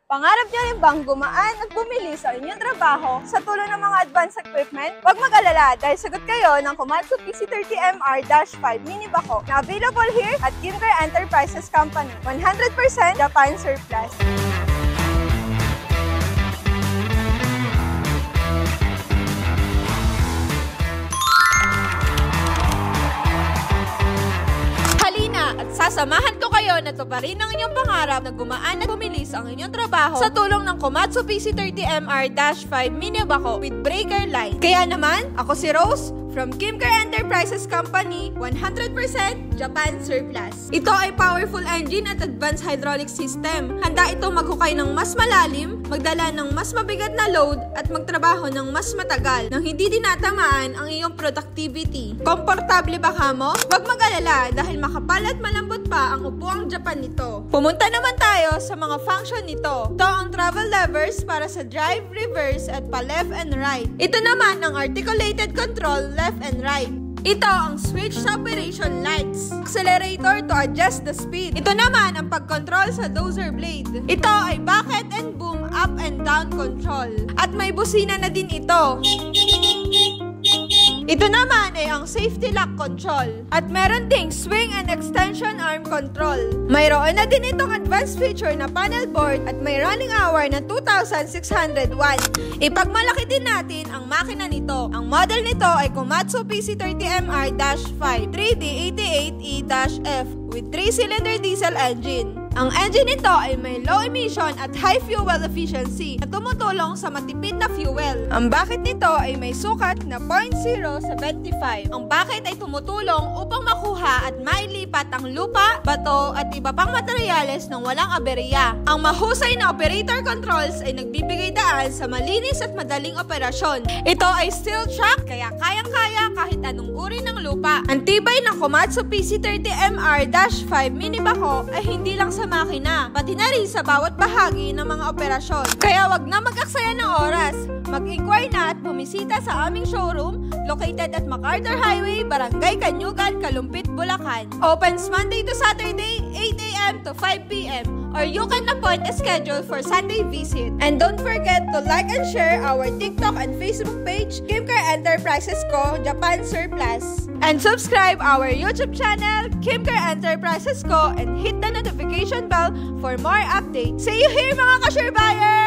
Pangarap niyo rin bang gumaan at bumili sa inyong trabaho sa tulong ng mga advanced equipment? Huwag mag-alala dahil sagot kayo ng Komatsu PC30MR-5 Mini Bako na available here at Kimcar Enterprises Company. 100% Japan surplus. At sasamahan ko kayo na tuparin ang inyong pangarap na gumaan at bumilis ang inyong trabaho sa tulong ng Komatsu PC30MR-5 Mini Bako with breaker light. Kaya naman, ako si Rose from Kimcar Enterprises Company, 100% Japan surplus. Ito ay powerful engine at advanced hydraulic system. Handa itong maghukay ng mas malalim, magdala ng mas mabigat na load at magtrabaho ng mas matagal nang hindi dinatamaan ang iyong productivity. Komportable ba kamo? Huwag mag-alala dahil makapal at malambot pa ang upuang Japan nito. Pumunta naman tayo sa mga function nito. Ito ang travel levers para sa drive, reverse at pa left and right. Ito naman ang articulated control left and right. Ito ang switch sa operation lights. Accelerator to adjust the speed. Ito naman ang pag-control sa dozer blade. Ito ay bucket and boom up and down control. At may busina na din ito. Ito naman ay ang safety lock control. At meron ding swing and extension arm control. Mayroon na din itong advanced feature na panel board at may running hour na 2,600 watts. Ipagmalaki din natin ang makina nito. Ang model nito ay Komatsu PC30MR-5 3D88E-F with 3-cylinder diesel engine. Ang engine nito ay may low emission at high fuel efficiency na tumutulong sa matipid na fuel. Ang bucket nito ay may sukat na 0.075. Ang bucket ay tumutulong upang makuha at mailipat ang lupa, bato at iba pang materyales ng walang aberya. Ang mahusay na operator controls ay nagbibigay daan sa malinis at madaling operasyon. Ito ay steel track kaya kayang-kaya kahit anong uri ng lupa. Ang tibay ng Komatsu PC30MR-5 Mini Bako ay hindi lang sa makina, pati na rin sa bawat bahagi ng mga operasyon. Kaya wag na mag-aksaya ng oras. Mag-inquire na at bumisita sa aming showroom located at MacArthur Highway, Barangay Kanyugan, Kalumpit, Bulacan. Opens Monday to Saturday, 8 a.m. to 5 p.m. or you can appoint a schedule for Sunday visit. And don't forget to like and share our TikTok and Facebook page, Kimcar Enterprises Co. Japan Surplus. And subscribe our YouTube channel, Kimcar Enterprises Co. and hit the notification bell for more updates. See you here mga ka-share buyers!